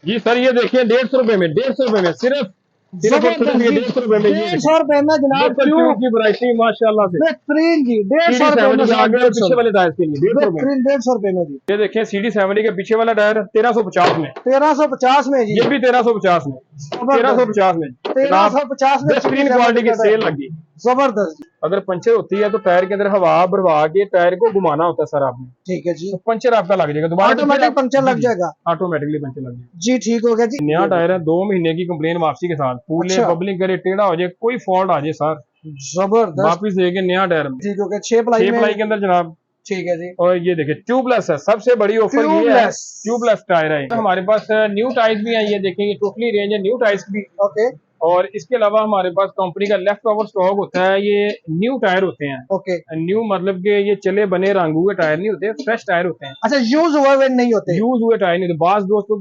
जी sir, ये देखिए 150 रुपए में, 150 रुपए में सिर्फ सिर्फ और सिर्फ ये 150 रुपए में। ये 150 रुपए में जनाब ट्यूब की वैरायटी माशाल्लाह से बेहतरीन जी। 150 रुपए में आगे और पीछे वाले टायर के लिए 150 रुपए। बेहतरीन 150 रुपए में जी। ये देखिए CD70 के पीछे वाला टायर 1350 में, 1350 में जी। ये भी 1350 में, 1350 में, 1350 में बेहतरीन क्वालिटी की सेल लगी। जबरदस्त। अगर पंचर होती है तो टायर के अंदर हवा भरवा के टायर को घुमाना होता है सर आपने। ठीक है जी। तो पंचर आपका लग जाएगा, दोबारा ऑटोमेटिक पंचर लग जाएगा, ऑटोमेटिकली पंचर लग जाएगा जी। ठीक हो गया जी। नया टायर है, 2 महीने की कंप्लेन वापसी के साथ, फूले बबलिंग करे, टेढ़ा हो जाए, कोई फॉल्ट आ जाए सर, जबरदस्त वापिस देके नया टायर। ठीक हो गया। 6 प्लाई के अंदर जनाब। ठीक है जी। और ये देखिए ट्यूबलेस है, सबसे बड़ी ऑफर ये है, ट्यूबलेस टायर है। हमारे पास न्यू टायर्स भी हैं, ये देखेंगे टोटली रेंज है न्यू टायर्स भी। ओके। और इसके अलावा हमारे पास कंपनी का लेफ्ट ओवर स्टॉक होता है, ये न्यू टायर होते हैं। ओके। न्यू मतलब के ये चले बने रंग हुए टायर नहीं होते, फ्रेश टायर होते हैं। अच्छा, यूज हुए नहीं होते? यूज हुए टायर नहीं होते। बास दोस्त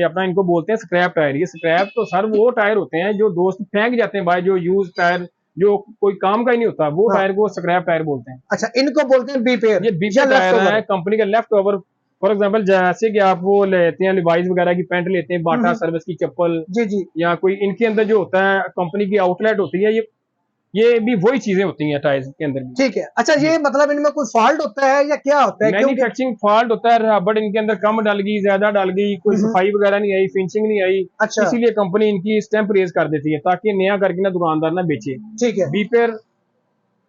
अपना इनको बोलते हैं स्क्रैप टायर। ये स्क्रैप तो सर वो टायर होते हैं जो दोस्त फेंक जाते हैं भाई, जो यूज टायर जो कोई काम का ही नहीं होता, वो टायर को स्क्रैप टायर बोलते हैं। अच्छा, इनको बोलते हैं बीपेयर। ये बीपेयर टायर है कंपनी का लेफ्ट ओवर। फॉर एग्जाम्पल जैसे कि आप वो लेते हैं लिवाइस वगैरह की पैंट लेते हैं, बाटा सर्विस की चप्पल, जी जी, या कोई इनके अंदर जो होता है कंपनी की आउटलेट होती है, ये भी वही चीजें होती हैं टायर्स के अंदर भी। ठीक है। अच्छा, ये मतलब इनमें कोई फॉल्ट होता है या क्या होता है? मैन्युफैक्चरिंग फॉल्ट होता है, रबड़ इनके अंदर कम डल गई, ज्यादा डल गई, कोई सफाई वगैरह नहीं आई, फिनिशिंग नहीं आई। अच्छा। इसीलिए कंपनी इनकी स्टैंप रेज कर देती है ताकि नया करके ना दुकानदार ना बेचे। ठीक है। बीपेयर,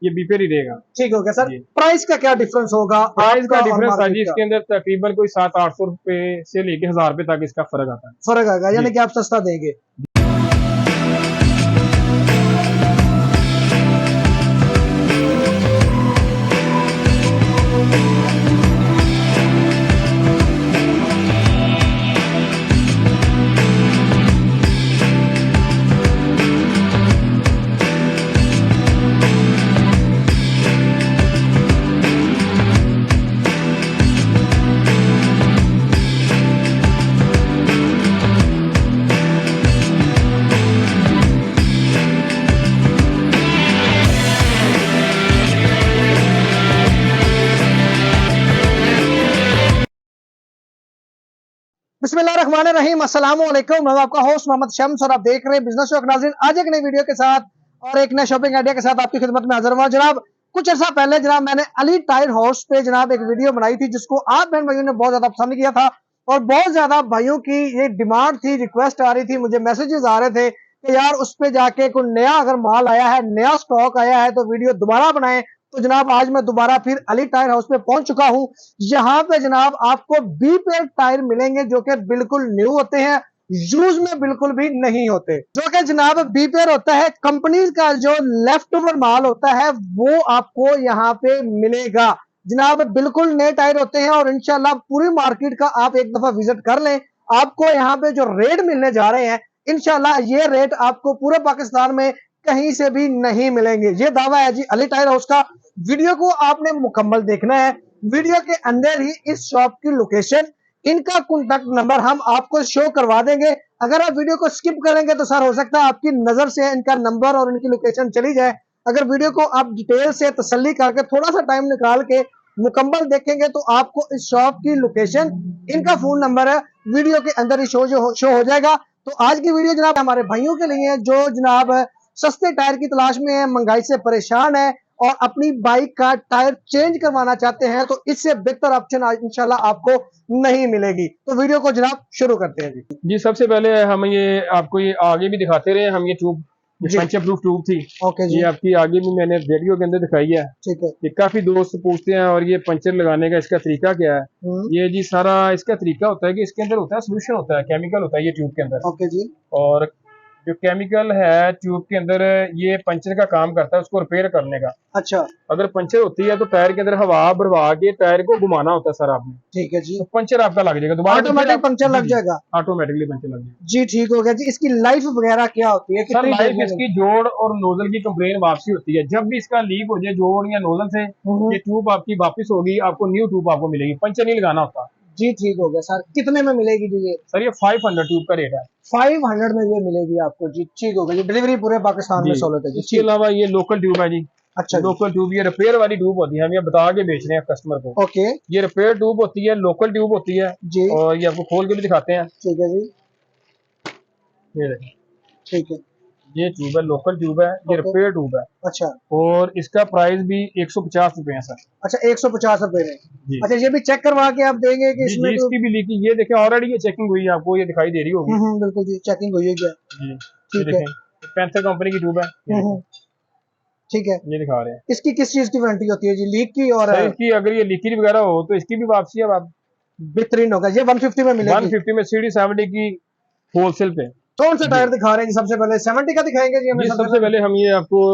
ये बीपेयर ही रहेगा। ठीक हो गया सर। प्राइस का क्या डिफरेंस होगा? प्राइस का डिफरेंस है जी, इसके अंदर तकरीबन कोई 700-800 रुपए से लेके 1000 रुपए तक इसका फर्क आता है। फर्क आएगा, यानी कि आप सस्ता देंगे। बिस्मिल्लाहिर्रहमानिर्रहीम, अस्सलाम वालेकुम। मैं आपका होस्ट मोहम्मद शम्स और आप देख रहे हैं बिजनेस शौक नाज़रीन। आज एक नई वीडियो के साथ और एक नए शॉपिंग आइडिया के साथ आपकी खिदमत में हाजिर हुआ। जनाब कुछ अर्सा पहले जनाब मैंने अली टायर हाउस पे जनाब एक वीडियो बनाई थी, जिसको आप बहन भाइयों ने बहुत ज्यादा पसंद किया था और बहुत ज्यादा भाइयों की ये डिमांड थी, रिक्वेस्ट आ रही थी, मुझे मैसेजेस आ रहे थे कि यार उस पे जाके कोई नया अगर माल आया है, नया स्टॉक आया है तो वीडियो दोबारा बनाएं। तो जनाब आज मैं दोबारा फिर अली टायर हाउस पे पहुंच चुका हूं। यहाँ पे जनाब आपको बीपेयर टायर मिलेंगे जो कि बिल्कुल न्यू होते हैं, यूज में बिल्कुल भी नहीं होते। जो कि जनाब बीपेयर होता है कंपनी का, जो लेफ्ट ओवर माल होता है वो आपको यहाँ पे मिलेगा। जनाब बिल्कुल नए टायर होते हैं और इंशाल्लाह पूरी मार्केट का आप एक दफा विजिट कर लें, आपको यहाँ पे जो रेट मिलने जा रहे हैं इंशाल्लाह ये रेट आपको पूरे पाकिस्तान में कहीं से भी नहीं मिलेंगे। ये दावा है जी अली टायर हाउस का। वीडियो को आपने मुकम्मल देखना है। वीडियो के अंदर ही इस शॉप की लोकेशन, इनका कॉन्टैक्ट नंबर हम आपको शो करवा देंगे। अगर आप वीडियो को स्किप करेंगे तो सर हो सकता है आपकी नजर से इनका नंबर और इनकी लोकेशन चली जाए। अगर वीडियो को आप डिटेल से तसल्ली करके थोड़ा सा टाइम निकाल के मुकम्मल देखेंगे तो आपको इस शॉप की लोकेशन, इनका फोन नंबर है, वीडियो के अंदर ही शो हो जाएगा। तो आज की वीडियो जनाब हमारे भाइयों के लिए है जो जनाब सस्ते टायर की तलाश में है, महंगाई से परेशान है और अपनी बाइक का टायर चेंज करवाना चाहते हैं, तो इससे बेहतर ऑप्शन इंशाल्लाह आपको नहीं मिलेगी। तो वीडियो को जनाब शुरू करते हैं जी। सबसे पहले हम ये आपको ये आगे भी दिखाते रहे, हम ये ट्यूब पंचर प्रूफ ट्यूब थी। ओके जी। ये आपकी आगे भी मैंने वीडियो के अंदर दिखाई है। ठीक है। ये काफी दोस्त पूछते हैं और ये पंचर लगाने का इसका तरीका क्या है। ये जी सारा इसका तरीका होता है कि इसके अंदर होता है सोल्यूशन, होता है केमिकल होता है ये ट्यूब के अंदर। ओके जी। और जो केमिकल है ट्यूब के अंदर ये पंचर का काम करता है, उसको रिपेयर करने का। अच्छा। अगर पंचर होती है तो टायर के अंदर हवा भरवा के टायर को घुमाना होता है सर आपने। ठीक है जी। तो पंचर आपका लग जाएगा, दोबारा ऑटोमेटिक पंचर लग जाएगा, ऑटोमेटिकली पंचर लग जाएगा जी। ठीक हो गया जी। इसकी लाइफ वगैरह क्या होती है? सर लाइफ इसकी जोड़ और नोजल की कंप्लेन वापसी होती है। जब भी इसका लीक हो जाए जोड़ या नोजल से, ये ट्यूब आपकी वापस होगी, आपको न्यू ट्यूब आपको मिलेगी, पंचर नहीं लगाना होता जी। ठीक हो गया सर। कितने में मिलेगी जी ये? सर ये 500 ट्यूब का रेट है, 500 में ये मिलेगी आपको जी। ठीक हो गया। डिलीवरी पूरे पाकिस्तान में सहूलत है जी। इसके अलावा ये लोकल ट्यूब है जी। अच्छा। लोकल ट्यूब ये रिपेयर वाली ट्यूब होती है, हम ये बता के बेच रहे हैं कस्टमर को। ओके। ये रिपेयर ट्यूब होती है, लोकल ट्यूब होती है जी। और ये आपको खोल के भी दिखाते हैं। ठीक है जी। ये देखें, ठीक है, ये ट्यूब है, लोकल ट्यूब है, ये रिपेयर ट्यूब है। अच्छा, और इसका प्राइस भी 150 रुपए है सर। अच्छा 150 रुपए में। जी। अच्छा ये भी चेक करवा के आप देंगे कि जी, इसमें जी, इसकी भी लीकी, ये देखें ऑलरेडी ये चेकिंग हुई है, आपको ये दिखाई दे रही होगी। बिल्कुल जी, चेकिंग हुई है क्या? जी, ये ठीक है, देखें पैंथर कंपनी की ट्यूब है। ठीक है, ये दिखा रहे हैं। इसकी किस चीज की वारंटी होती है जी? लीक की? और सर इसकी अगर ये लीकेज वगैरह हो तो इसकी भी वापसी है। आप बेहतरीन होगा। ये 150 में मिलेगी। 150 में CD70 की होलसेल पे। कौन सा टायर दिखा रहे हैं जी? सबसे पहले 70 का दिखाएंगे जी हमें? सबसे पहले हम ये आपको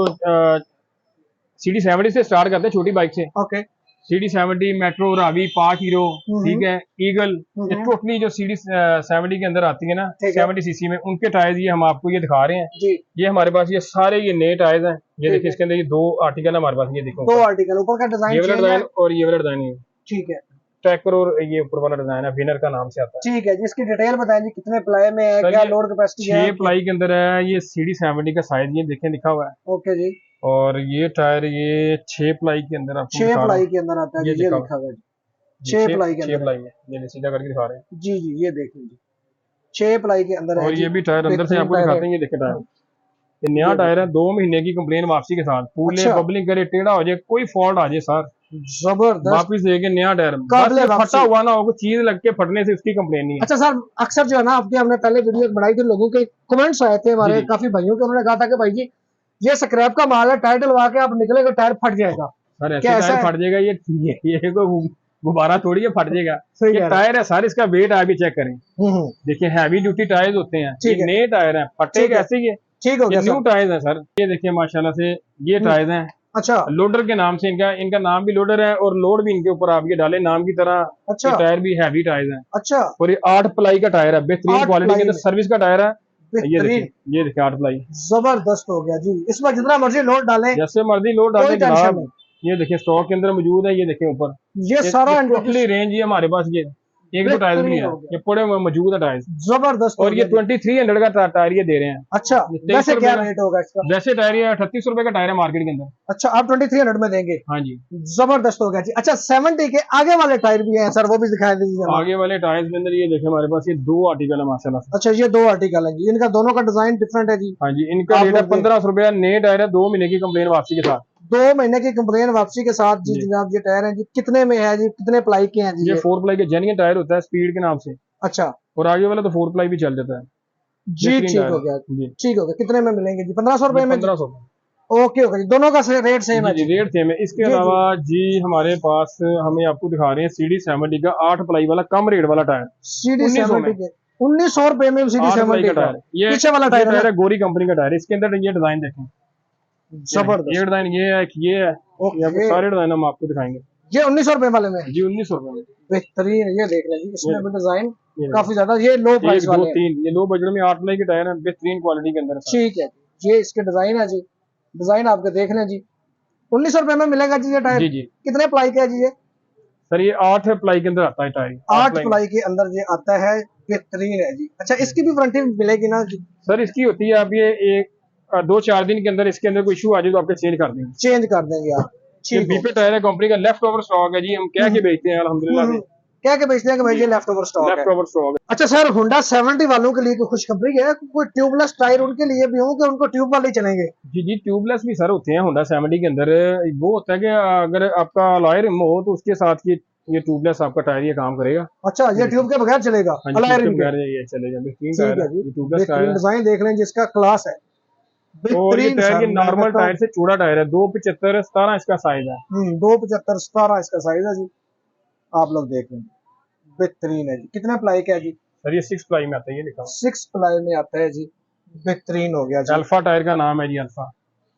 CD70 से स्टार्ट करते हैं, छोटी बाइक से। Okay. CD70, metro, Ravi, park hero, ठीक है, ईगल, ये टोटली जो CD70 के अंदर आती है ना 70 सीसी में, उनके टायर्स ये हम आपको ये दिखा रहे हैं जी। ये हमारे पास ये सारे ये नए टायर्स हैं। ये देखिए इसके अंदर ये 2 आर्टिकल है हमारे पास। ये देखो 2 आर्टिकल, ऊपर का डिजाइन, ये वाला डिजाइन और ये वाला डिजाइन है। ठीक है, ट्रैकर और ये ऊपर वाला डिजाइन है, विनर का नाम से आता है। ठीक है जी। इसकी डिटेल बताएं जी, कितने प्लाई में है, क्या लोड कैपेसिटी है? 6 प्लाई के अंदर है। ये CD70 का साइज ये देखें लिखा हुआ है। ओके जी। और ये टायर ये 6 प्लाई के अंदर आपको 6 प्लाई के अंदर आता है, ये लिखा हुआ है 6 प्लाई के अंदर। 6 प्लाई में ये सीधा करके दिखा रहे हैं। जी जी, ये देख लीजिए 6 प्लाई के अंदर है। और ये भी टायर अंदर से आपको दिखाते हैं। ये देखें टायर, ये नया टायर है, 2 महीने की कंप्लेन वापसी के साथ। फूले बबलिंग करे, टेढ़ा हो जाए, कोई फॉल्ट आ जाए सर, जबरदस्त वापिस देके नया टायर। फटा हुआ ना हो, चीज लग के फटने से उसकी कंप्लेन नहीं है। अच्छा सर, अक्सर जो है ना, आपकी हमने पहले वीडियो बनाई थी, लोगों के कमेंट्स आए थे हमारे काफी भाइयों के, उन्होंने कहा था कि भाई जी ये स्क्रैप का माल है, टायर डलवा के आप निकलेगा टायर फट जाएगा। सर ऐसे टायर फट जाएगा? ये कोई गुब्बारा थोड़ी है फट जाएगा। ये टायर है सर, इसका वेट आप भी चेक करें। देखिए हैवी ड्यूटी टायर होते हैं, ये नए टायर है, फटे कैसे? ये ठीक हो गया, न्यू टायर है सर। ये देखिए माशाल्लाह से ये टायर हैं। अच्छा, लोडर के नाम से इनका नाम भी लोडर है, और लोड भी इनके ऊपर आप ये डाले नाम की तरह। अच्छा, ये टायर भी हैवी टायर है। अच्छा, और ये 8 प्लाई का टायर है, बेहतरीन क्वालिटी के अंदर, सर्विस का टायर है। ये देखिए 8 प्लाई, जबरदस्त हो गया जी। इसमें जितना मर्जी लोड डालें, जैसे मर्जी लोड डालें जनाब। ये देखिए स्टॉक के अंदर मौजूद है। ये देखिए ऊपर ये सारा टोटली रेंज है हमारे पास। ये एक दो टायर भी है, ये पूरे मौजूद है टायर, जबरदस्त। और ये 2300 का टायर ये दे रहे हैं। अच्छा, वैसे क्या रेट होगा इसका? वैसे टायर ये 3800 रुपए का टायर है मार्केट के अंदर। अच्छा, आप 2300 में देंगे? हाँ जी, जबरदस्त हो गया जी। अच्छा 70 के आगे वाले टायर भी हैं सर, वो भी दिखाई दीजिए। आगे वाले टायर के अंदर ये देखिए हमारे पास ये 2 आर्टिकल है माशाल्लाह। अच्छा, ये 2 आर्टिकल है जी, इनका दोनों का डिजाइन डिफरेंट है जी। हाँ जी, इनका रेट है 1500 रुपया। नए टायर है, 2 महीने की कंप्लेन वापसी के साथ। 2 महीने की कंप्लेन वापसी के साथ जी जनाब। ये टायर है जी, कितने में है जी, कितने प्लाई के हैं जी? ये 4 प्लाई के जेन्युइन टायर होता है, स्पीड के नाम से। अच्छा, और आगे वाला तो 4 प्लाई भी चल जाता है जी। ठीक हो गया, ठीक हो गया। कितने में मिलेंगे जी? 1500 रुपए में? 1500। ओके ओके जी, दोनों का रेट सेम है जी? रेट सेम है। इसके अलावा जी हमारे पास हमें आपको दिखा रहे हैं CD70 का 8 प्लाई वाला कम रेट वाला टायर। CD70 के 1900 रुपए में CD70 का टायर। ये पीछे वाला टायर है गोरी कंपनी का टायर। इसके अंदर ये डिजाइन देखें, जबरदस्त। ये डिजाइन ये है, ये है, सारे डिजाइन हम आपको दिखाएंगे। ये 1900 रुपए वाले में जी? 1900 रुपए में बेहतरीन। ये देख लें जी, इसमें भी डिजाइन काफी ज्यादा। ये लो प्राइस वाले, 2-3 ये लो बजट में 8 प्लाई के टायर है, बेहतरीन क्वालिटी के अंदर। ठीक है, ये इसके डिजाइन है जी, डिजाइन आपके देख लें जी। 1900 रुपए में मिलेगा जी ये टायर? जी जी। कितने प्लाई का है जी ये? सर ये 8 प्लाई के अंदर आता है टायर। 8 प्लाई के अंदर ये आता है, बेहतरीन है जी। अच्छा, इसकी भी वारंटी मिलेगी ना जी? सर इसकी होती है, आप ये 2-4 दिन के अंदर इसके अंदर कोई इशू आ जाए तो आपके चेंज कर देंगे। चेंज कर देंगे आप? बीपे टायर है कंपनी का, लेफ्ट ओवर स्टॉक है जी, हम क्या के बेचते हैं अल्हम्दुलिल्लाह। क्या के बेचते हैं कि भाई ये लेफ्ट ओवर स्टॉक है? लेफ्ट ओवर स्टॉक है। अच्छा सर, होंडा 70 वालों के लिए कोई खुशखबरी है? कोई ट्यूबलेस टायर उनके लिए भी हो कि उनको ट्यूब वाले चलेंगे? जी जी, ट्यूबलेस भी सर होते हैं होंडा 70 के अंदर। वो होता है कि अगर आपका अलॉय रिम हो तो उसके साथ ये ट्यूबलेस आपका टायर ये काम करेगा। अच्छा, ये ट्यूब के बगैर चलेगा? अलॉय रिम के बगैर ये चलेगा। डिजाइन देख लें जिसका क्लास है। और ये टायर ये नॉर्मल टायर से चौड़ा टायर है, 275 17 इसका साइज है। 275 17 इसका साइज है जी, आप लोग देख लें, बेहतरीन है जी। कितने प्लाई का है जी? सर ये 6 प्लाई में आता है, ये लिखा 6 प्लाई में आता है जी, बेहतरीन हो गया जी। अल्फा टायर का नाम है जी,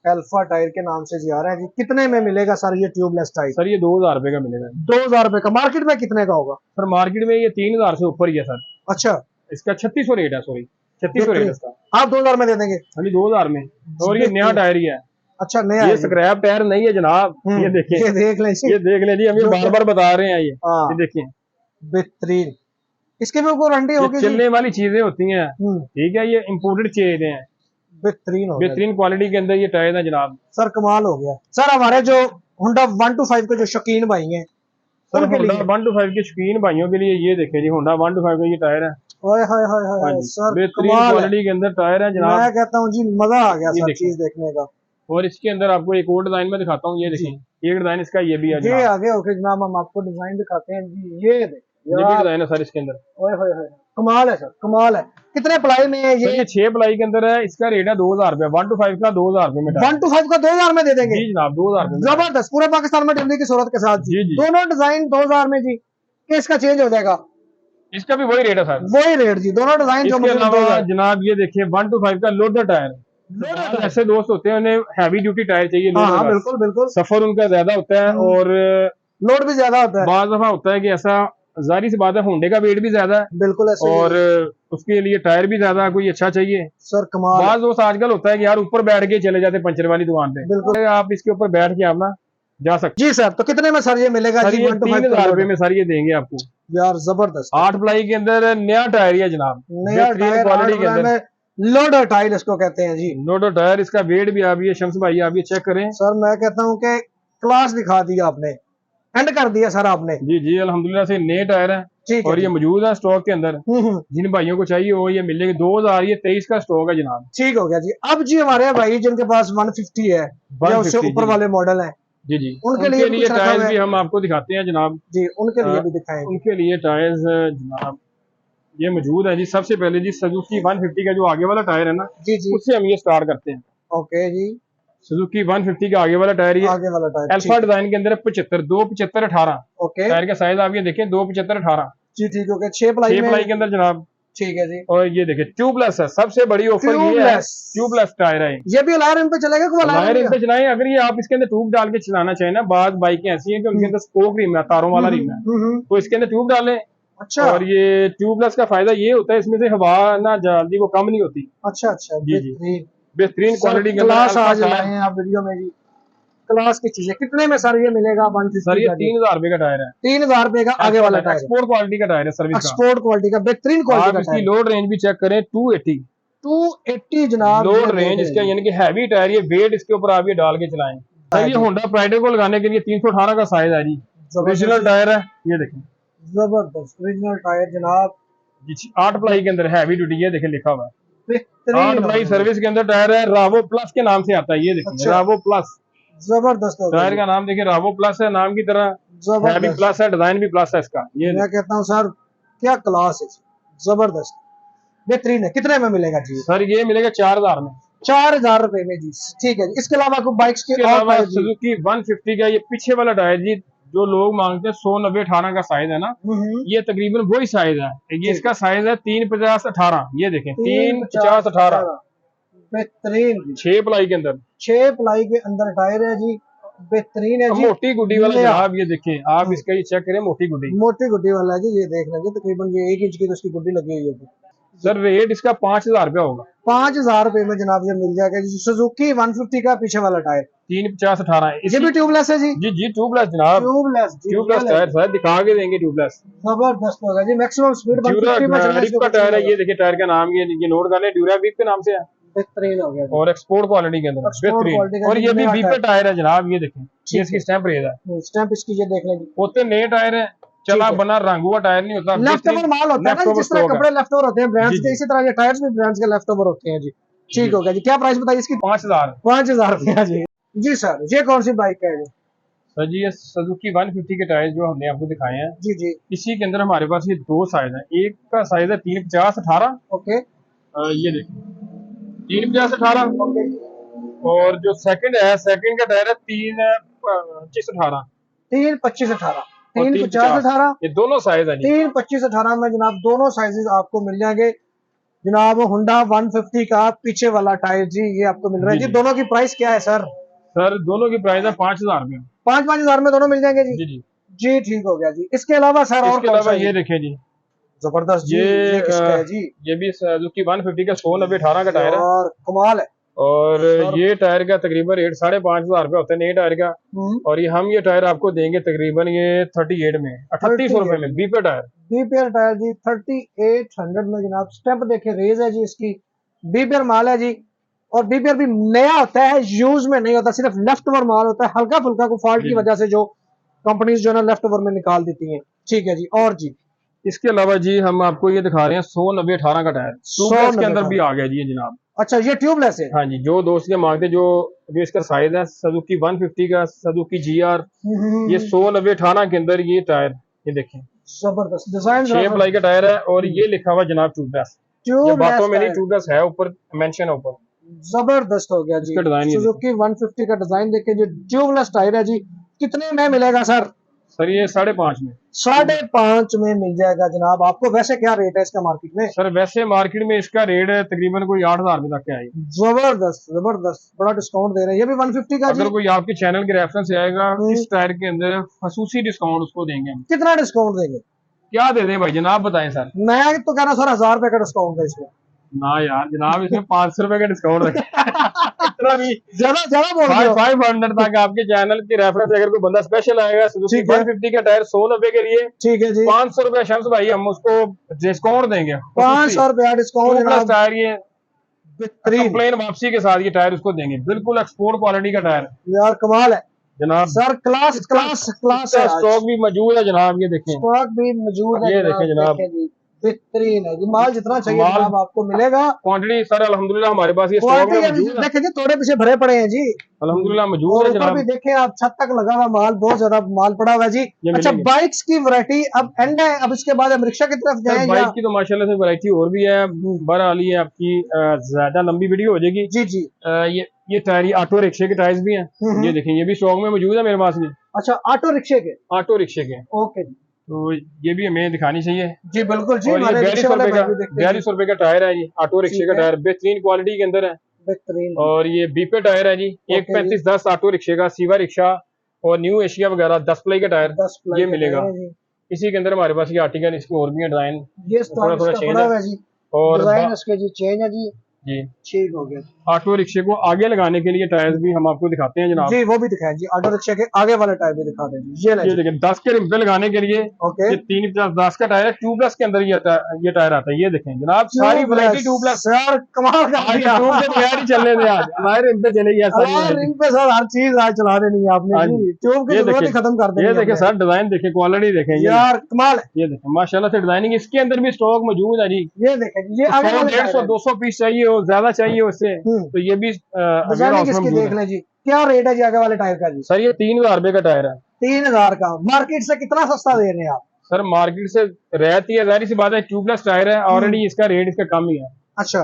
अल्फा टायर के नाम से जी आ रहा है जी। कितने में मिलेगा सर ये ट्यूबलेस टायर? सर ये 2000 रुपए का मिलेगा। 2000 रुपए का? मार्केट में कितने का होगा सर? मार्केट में ये 3000 से ऊपर ही है सर। अच्छा, इसका 3600 रेट है, सॉरी 3600 रेट इसका। आप 2000 में दे देंगे? हाँ जी 2000 में। और ये नया टायर ही है। अच्छा, नया? ये स्क्रैप टायर नहीं है जनाब। ये देखिए, ये देख लें, ये देख लें जी, हम ये बार बार बता रहे हैं। ये देखिए बेहतरीन। इसके भी वारंटी होगी? चलने वाली चीजें होती हैं, ठीक है, ये इम्पोर्टेड चीजें हैं, बेहतरीन क्वालिटी के अंदर ये टायर है जनाब। सर कमाल हो गया सर। हमारे जो होंडा 125 के जो शौकीन भाई हैं, सर होंडा 125 के शौकीन भाइयों के लिए ये देखें जी, होंडा 125 का ये टायर है, ओए हाय हाय हाय सर, बेहतरीन क्वालिटी के अंदर टायर है जनाब। मैं कहता हूँ जी मजा आ गया सर चीज देखने का। और इसके अंदर आपको एक और डिजाइन में दिखाता हूँ, ये देखिए, एक डिजाइन इसका ये भी है जी। आगे ओके जनाब, हम आपको डिजाइन दिखाते हैं जी। ये भी डिजाइन है सर इसके अंदर। ओए हाय हाय, कमाल है सर, कमाल है। कितने प्लाई में है ये? 6 प्लाई के अंदर है। इसका रेट है 2000 रुपए, 1 to 5 का 2000 रुपए में। 1 to 5 का 2000 में दे देंगे जी जनाब, 2000 रुपए। जबरदस्त, पूरे पाकिस्तान में डिलीवरी की सूरत के साथ जी। दोनों डिजाइन 2000 में जी। इसका चेंज हो जाएगा? इसका भी वही रेट है सर, वही रेट जी, दोनों डिजाइन। इसके अलावा जनाब ये देखिए 1 to 5 का लोडर टायर। ऐसे दोस्त होते हैं उन्हें हैवी ड्यूटी टायर चाहिए, बिल्कुल बिल्कुल, सफर उनका ज्यादा होता है और लोड भी ज्यादा होता है। बार दफा होता है कि ऐसा, जारी सी बात है होंडे का वेट भी ज्यादा है, बिल्कुल ऐसे, और उसके लिए टायर भी ज्यादा कोई अच्छा चाहिए सर। कमाल। बात दोस्त आजकल होता है कि यार ऊपर बैठ के चले जाते पंचर वाली दुकान पे, बिल्कुल आप इसके ऊपर बैठ के आप ना जा सकते जी सर। तो कितने में सर ये मिलेगा? सर ये 3000 रुपए में सर ये देंगे आपको यार, जबरदस्त। 8 प्लाई के अंदर नया टायर है जनाब, नया टायर क्वालिटी के अंदर, लोडर टायर इसको कहते हैं जी। Loader tyre. इसका वेट भी आप ये शम्स भाई आप ये चेक करें सर। मैं कहता हूँ कि क्लास दिखा दिया आपने, एंड कर दिया सर आपने। जी जी अल्हम्दुलिल्लाह से नए टायर है और ये मौजूद है स्टॉक के अंदर। जिन भाइयों को चाहिए वो ये मिलेंगे। 2023 का स्टॉक है जनाब। ठीक हो गया जी। अब जी हमारे भाई जिनके पास 150 है या उससे ऊपर वाले मॉडल है, जी जी, उनके लिए टायर्स भी हम आपको दिखाते हैं जनाब जी। उनके लिए भी दिखाएं। उनके लिए टायर्स जनाब ये मौजूद है जी। सबसे पहले जी सुजुकी 150 का जो आगे वाला टायर है ना जी जी, उससे हम ये स्टार्ट करते हैं। ओके जी। सुजुकी 150 का आगे वाला टायर, ये आगे वाला टायर अल्फा डिजाइन के अंदर 75 275 18। ओके, टायर का साइज आप ये देखें 275 18 जी। ठीक हो गया। 6 प्लाई के अंदर जनाब। ठीक है जी। और ये देखिए ट्यूबलेस है, सबसे बड़ी ऑफर ये है, ट्यूबलेस टायर है। ये भी अलायर इन पे चलेगा? अलायर इन पे चलाएं। अगर ये आप इसके अंदर ट्यूब डाल के चलाना चाहें ना, बाद बाइकें ऐसी हैं कि उनके अंदर स्पोक रिम है, तारों वाला रिम है, तो इसके अंदर ट्यूब डालें। अच्छा। और ये ट्यूबलेस का फायदा ये होता है इसमें से हवा ना जल्दी वो कम नहीं होती। अच्छा अच्छा जी जी, बेहतरीन क्वालिटी के क्लास आज लाए हैं आप वीडियो में जी। क्लास की चीजें कितने में सर ये मिलेगा? 150 सर ये 3000 रुपए का टायर है। 3000 रुपए का आगे वाला टायर, एक्सपोर्ट क्वालिटी का टायर है सर्विस का, एक्सपोर्ट क्वालिटी का, बेहतरीन क्वालिटी का। इसकी लोड रेंज भी चेक करें 280 जनाब लोड रेंज इसका, यानी कि हैवी टायर। ये वेट इसके ऊपर आप ये डाल के चलाएं। सर ये होंडा प्राइडर को लगाने के लिए 318 का साइज है जी। ओरिजिनल टायर है, ये देखें, जबरदस्त ओरिजिनल टायर जनाब। 8 प्लाई के अंदर हैवी ड्यूटी, ये देखें लिखा हुआ है 8 प्लाई सर्विस के अंदर टायर है। रावो प्लस के नाम से आता है, ये देखिए रावो प्लस। जबरदस्त टायर का नाम देखिए, रावो प्लस है नाम की तरह, हैवी प्लस है, डिजाइन भी प्लस है इसका। ये मैं कहता हूँ सर क्या क्लास है, जबरदस्त बेहतरीन है। कितने में मिलेगा जी? सर ये मिलेगा 4000 में, 4000 रुपए में जी। ठीक है जी। इसके अलावा कोई बाइक्स के अलावा सुजुकी 150 का ये पीछे वाला टायर जी, जो लोग मांगते हैं 100 90 18 का साइज है ना, ये तकरीबन वही साइज है। ये इसका साइज है 350 18। ये देखें 350 18 बेहतरीन 6 प्लाई के अंदर, 6 प्लाई के अंदर टायर है जी। बेहतरीन है जी। मोटी गुड्डी वाला जनाब, ये देखें आप इसका ये चेक करें, मोटी गुड्डी, मोटी गुड्डी वाला है जी। ये देख लेंगे तकरीबन ये 1 इंच की तो इसकी गुड्डी लगी हुई होगी। सर रेट इसका 5000 रुपया होगा। 5000 रुपए में जनाब ये मिल जाएगा जी। सुजुकी 150 का पीछे वाला टायर 350 18 है। ये भी ट्यूबलेस है जी? जी जी ट्यूबलेस जनाब, ट्यूबलेस टायर सर दिखा के देंगे ट्यूबलेस। जबरदस्त होगा जी। मैक्सिमम स्पीड 150 में चलने का टायर है। ये देखिए टायर का नाम ये नोट कर लें, ड्यूरा वीप के नाम से है। बेहतरीन हो गया और एक्सपोर्ट क्वालिटी के अंदर बेहतरीन। और ये भी वीप टायर है जनाब, ये देखें, ये इसकी स्टैंप रेज है, स्टैंप इसकी ये देख लें। होते नए टायर है, चला बना रंग हुआ टायर नहीं होता, लेफ्ट ओवर माल होता है ना, जिस तरह कपड़े लेफ्ट ओवर होते हैं ब्रांड्स के, इसी तरह ये टायर्स भी ब्रांड्स के लेफ्ट ओवर होते हैं जी। ठीक हो गया जी। क्या प्राइस बताइए इसकी? 5000 रुपया जी। जी सर ये कौन सी बाइक है? सर जी ये सुजुकी 150 के टायर जो हमने आपको दिखाए हैं जी जी, इसी के अंदर हमारे पास ये 2 साइज है। एक का साइज है 350 18, ओके, ये देखिए 350 18, और जो सेकंड है, सेकंड का टायर है 325 18, 325 18, 350 18, ये दोनों साइज है। 325 18 में जनाब दोनों साइजेस आपको मिल जाएंगे जनाब। होंडा 150 का पीछे वाला टायर जी ये आपको मिल रहा है जी। दोनों की प्राइस क्या है सर? सर दोनों की प्राइस है 5000 रुपए, 5-5 में दोनों मिल जाएंगे जी। जी जी ठीक हो गया जी। इसके अलावा सर और इसके अलावा ये देखें जी, जबरदस्त जी, ये भी सुजुकी 150 का 100 90 18 का टायर है, और कमाल है। और ये टायर का तकरीबन रेट 5500 रुपए होता है नए टायर का, और ये हम ये टायर आपको देंगे तकरीबन ये 38 में 3800 रुपए में। बीपीआर टायर जी 3800 में जनाब। स्टेप देखे रेज है जी इसकी, बीपीआर माल है जी। और बीपीआर भी नया होता है, यूज में नहीं होता, सिर्फ लेफ्ट ओवर माल होता है, हल्का फुल्का को फॉल्ट की वजह से जो कंपनीज जो है ना लेफ्ट ओवर में निकाल देती हैं। ठीक है जी। और जी इसके अलावा जी हम आपको ये दिखा रहे हैं 100-90-18 का टायर, ट्यूबलेस के अंदर भी आ गया जी जनाब। अच्छा, ये ट्यूबलेस है? हाँ जी, जो दोस्त के मांगते जो जो इसका साइज है सुजुकी 150 का, सुजुकी GR, ये 100-90-18 के अंदर ये टायर, ये देखें जबरदस्त डिजाइन, 6 प्लाई का टायर है और ये लिखा हुआ जनाब ट्यूबलेस। ये बातों में नहीं, ट्यूबलेस है, ऊपर मेंशन है ऊपर। जबरदस्त हो गया जी। सुजुकी 150 का डिजाइन देखिए जी, ट्यूबलेस टायर है जी। कितने में मिलेगा सर? सर ये 5.5 में, 5.5 में मिल जाएगा जनाब आपको। वैसे क्या रेट है इसका मार्केट में? सर वैसे मार्केट में इसका रेट है तकरीबन कोई 8,000 रुपए तक के आएगी। जबरदस्त जबरदस्त, बड़ा डिस्काउंट दे रहे हैं। ये भी 150 का। अगर कोई आपके चैनल के रेफरेंस से आएगा इस टायर के अंदर खसूसी डिस्काउंट उसको देंगे हम। कितना डिस्काउंट देंगे? क्या दे दें भाई जनाब, बताएं सर। मैं तो कह रहा सर 1000 रुपए का डिस्काउंट है इसमें। ना यार जनाब, इसमें 500 रुपए का डिस्काउंट है। इतना भी ज्यादा बोल रहे हो। 500 तक आपके चैनल के रेफरेंस अगर कोई बंदा स्पेशल आएगा सुजुकी 150 का टायर 100-90 के लिए, ठीक है जी, 500 रुपए शम्स भाई हम उसको डिस्काउंट देंगे। 500 रुपया डिस्काउंट। टायर ये कंप्लेन वापसी के साथ ये टायर उसको देंगे, बिल्कुल एक्सपोर्ट क्वालिटी का टायर यार, कमाल है जनाब सर। क्लास क्लास क्लास है। स्टॉक भी मौजूद है जनाब, ये देखें स्टॉक भी मौजूद है, ये देखें जनाब, बेहतरीन है जी। माल जितना चाहिए जनाब आपको मिलेगा। क्वांटिटी सर अल्हम्दुलिल्लाह हमारे पास ये स्टॉक में मौजूद है। देखें जी, थोड़े पीछे भरे पड़े हैं जी, अल्हम्दुलिल्लाह मौजूद है जनाब। भी देखें आप, छत तक लगा हुआ माल, बहुत ज्यादा माल पड़ा हुआ है जी। अच्छा, बाइक्स की वैरायटी अब एंड है, अब इसके बाद हम रिक्शा की तरफ जाएं। बाइक की तो माशाल्लाह से वैरायटी और भी है, बहरहाल ये आपकी ज्यादा लंबी वीडियो हो जाएगी जी जी। ये टायर, ये ऑटो रिक्शे के टायर्स भी हैं, ये देखें ये भी स्टॉक में मौजूद है मेरे पास। ये अच्छा, ऑटो रिक्शे के? ऑटो रिक्शे के, ओके जी। तो ये भी हमें दिखानी चाहिए जी। बिल्कुल जी। 4200 रुपए का टायर है जी, ऑटो रिक्शे का टायर, बेहतरीन क्वालिटी के अंदर है, बेहतरीन। और ये बीपे टायर है जी, 13510 ऑटो रिक्शे का, सीवा रिक्शा और न्यू एशिया वगैरह 10 प्लाई का टायर ये मिलेगा। इसी के अंदर हमारे पास ये आर्टिकल, इसके और भी है डिजाइन, थोड़ा थोड़ा चेंज है और डिजाइन इसके जी चेंज है जी जी। ठीक हो गया। ऑटो रिक्शे को आगे लगाने के लिए टायर्स भी हम आपको दिखाते हैं जनाब जी, वो भी दिखाएं जी। ऑटो रिक्शे के आगे वाले टायर भी दिखा दें जी। ये देखिए 10 के रिम पे लगाने के लिए ओके, ये 350 10 का टायर है, ट्यूबलेस के अंदर ये टायर आता है। ये देखें जनाब, सारी वैरायटी ट्यूबलेस। यार कमाल कर दिया। ट्यूब से तैयार ही चलने दे, आज हमारे रिम पे चलेगी रिम पे सर हर चीज आज चला देनी है आपने जी। ट्यूब की जरूरत ही खत्म कर दी। ये देखें सर, डिजाइन देखें, क्वालिटी देखें यार, कमाल है। ये देखें माशाल्लाह से डिजाइनिंग, इसके अंदर भी स्टॉक मौजूद है जी। ये देखें, ये 150-200 पीस चाहिए हो, ज्यादा चाहिए उससे तो ये भी देख लें जी। क्या रेट है जी आगे वाले टायर का जी? सर ये 3000 रुपए का टायर है। 3000 का? मार्केट से कितना सस्ता दे रहे हैं आप? सर मार्केट से रहती है, जाहिर सी बात है, ट्यूबलेस टायर है, ऑलरेडी इसका रेट इसका कम ही है। अच्छा,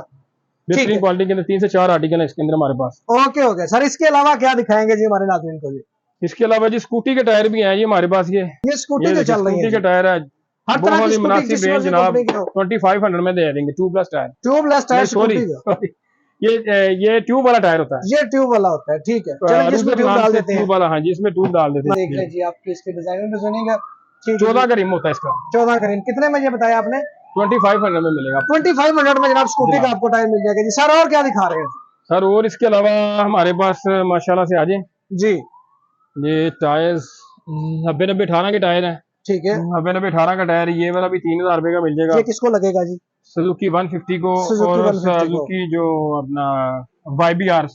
बेहतरीन क्वालिटी के अंदर 3 से 4 आर्टिकल है इसके अंदर हमारे पास। ओके ओके सर, इसके अलावा क्या दिखाएंगे जी हमारे नाज़रीन को जी? इसके अलावा जी स्कूटी के टायर भी हैं जी हमारे पास। ये स्कूटी जो चल रही है, स्कूटी का टायर है, हर तरह की मुनासिब रेंज जनाब, 2500 में दे देंगे tubeless tyre. Tubeless tyre, sorry ये ट्यूब वाला टायर होता है, ये ट्यूब वाला होता है, ठीक है। चलिए जिसमें ट्यूब डाल देते हैं, ट्यूब वाला, हाँ जी, इसमें ट्यूब डाल देते हैं। देख लीजिए आपकी इसके डिजाइन में सुनेगा। 14 का रिम होता है इसका, 14 का रिम। कितने में ये बताया आपने? 2500 में मिलेगा। 2500 में जनाब स्कूटी का आपको टायर मिल जाएगा जी। सर और क्या दिखा रहे हैं सर? और इसके अलावा हमारे पास माशाल्लाह से आ जाए जी, ये टायर्स 90-90-18 के टायर है, ठीक है। 90-90-18 का टायर, ये वाला भी 3000 रुपए का मिल जाएगा। ये किसको लगेगा जी? सुजुकी 150 को और सुजुकी जो अपना YBR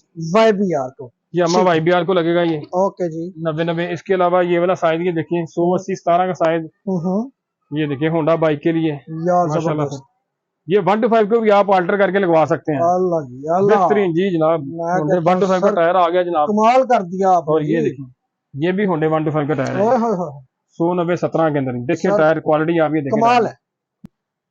को, ये अम्मा YBR को लगेगा ये। ओके जी, 90-90। इसके अलावा ये वाला साइज ये देखिए 180-17 का साइज, ये देखिए होंडा बाइक के लिए माशाल्लाह से। ये 125 को भी आप अल्टर करके लगवा सकते हैं। अल्लाह जी, अल्लाह बेहतरीन जी जनाब, होंडे 125 का टायर आ गया जनाब, कमाल कर दिया आप। और ये देखिए ये भी होंडे 125 का टायर है, 100-90-17 के अंदर। देखिए टायर क्वालिटी आप ये देखिए, कमाल है।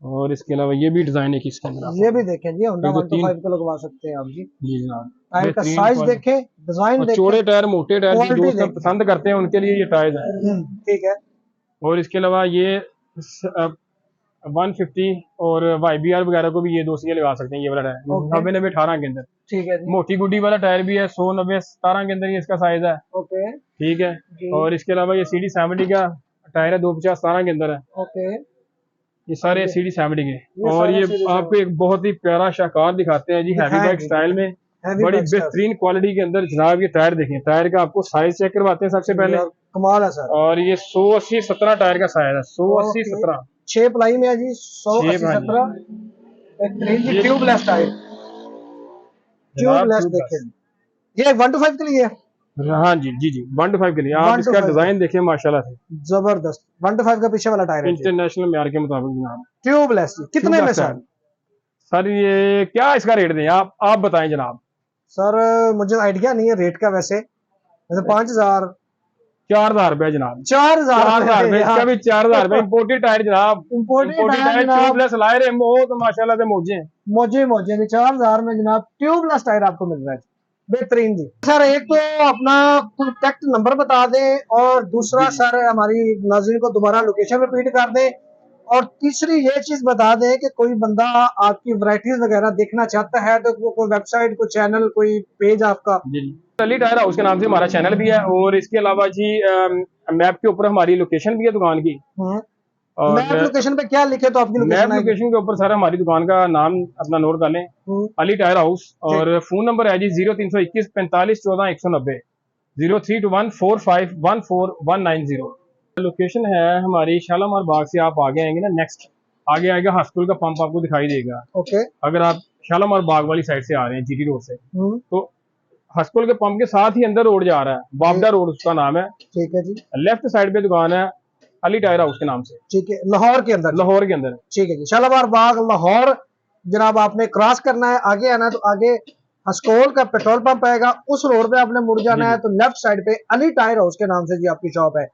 और इसके अलावा ये भी डिजाइन है इसके अंदर, ये भी देखें जी, होंडा 125 को लगवा सकते हैं आप जी। जी जनाब, टायर का साइज देखें, डिजाइन देखें, चौड़े टायर, मोटे टायर जो दोस्त पसंद करते हैं उनके लिए ये टायर है, ठीक है। और इसके अलावा ये 150 और YBR वगैरह को भी ये दोस्त ये लगा सकते हैं, ये वाला टायर 90-90-18 के अंदर, ठीक है। मोटी गुड्डी वाला टायर भी है 100-90-17 के अंदर, ये इसका साइज है, ओके, ठीक है। और इसके अलावा ये CD70 का टायर है 250-17 के अंदर है, ओके। ये सारे CD70 के। और ये आपको एक बहुत ही प्यारा शाहकार दिखाते हैं जी, हैवी बाइक स्टाइल में, बड़ी बेहतरीन क्वालिटी के अंदर जनाब। ये टायर देखें, टायर का आपको साइज चेक करवाते हैं सबसे पहले, कमाल है सर। और ये 180-17 टायर का साइज है, 180-17, 6 प्लाई में है जी, 180-17 ट्यूबलेस टायर। ट्यूबलेस देखें, ये 125 के लिए हाँ जी जी जी 125 के लिए आप इसका डिजाइन देखें माशाल्लाह से जबरदस्त। 125 का पीछे वाला टायर है इंटरनेशनल म्यार के मुताबिक जनाब। ट्यूबलेस कितने में सर ये क्या इसका रेट दें आप बताएं जनाब। सर मुझे आइडिया नहीं है रेट का, वैसे 5,000 4,000 रुपया जनाब। 4,000 रुपए इसका भी 4,000 रुपए। इम्पोर्टेड टायर जनाब, इम्पोर्टेड टायर ट्यूबलेस लाए रहे तो माशाल्लाह से मौजे मौजे 4,000 में जनाब ट्यूबलेस टायर आपको मिल रहा है, बेहतरीन जी। सर एक तो अपना कॉन्टेक्ट नंबर बता दें, और दूसरा सर हमारी नाज़रीन को दोबारा लोकेशन रिपीट कर दें, और तीसरी ये चीज बता दें कि कोई बंदा आपकी वैरायटीज वगैरह देखना चाहता है तो कोई वेबसाइट, कोई चैनल, कोई पेज आपका। जी अली टायर हाउस के नाम से हमारा चैनल भी है, और इसके अलावा जी मैप के ऊपर हमारी लोकेशन भी है दुकान की। और मैप लोकेशन पे क्या लिखे तो आपकी मैप लोकेशन के ऊपर सर हमारी दुकान का नाम अपना नोट कर लें, अली टायर हाउस, और फोन नंबर है जी 0321 45 14 190 03214514 लोकेशन है हमारी शालामार बाग से आप आगे आएंगे ना, नेक्स्ट आगे आएगा हास्कूल का पंप आपको दिखाई देगा। ओके। अगर आप शालामार बाग वाली साइड से आ रहे हैं जीटी रोड से, तो हास्कूल के पंप के साथ ही अंदर रोड जा रहा है, बाबडा रोड उसका नाम है। ठीक है जी। लेफ्ट साइड पे दुकान है अली टायर हाउस के नाम से। ठीक है, लाहौर के अंदर। लाहौर के अंदर। ठीक है जी, शालामार बाग लाहौर जनाब आपने क्रॉस करना है, आगे आना है तो आगे हस्कोल का पेट्रोल पंप आएगा, उस रोड पे आपने मुड़ जाना है तो लेफ्ट साइड पे अली टायर हाउस के नाम से जी आपकी शॉप है।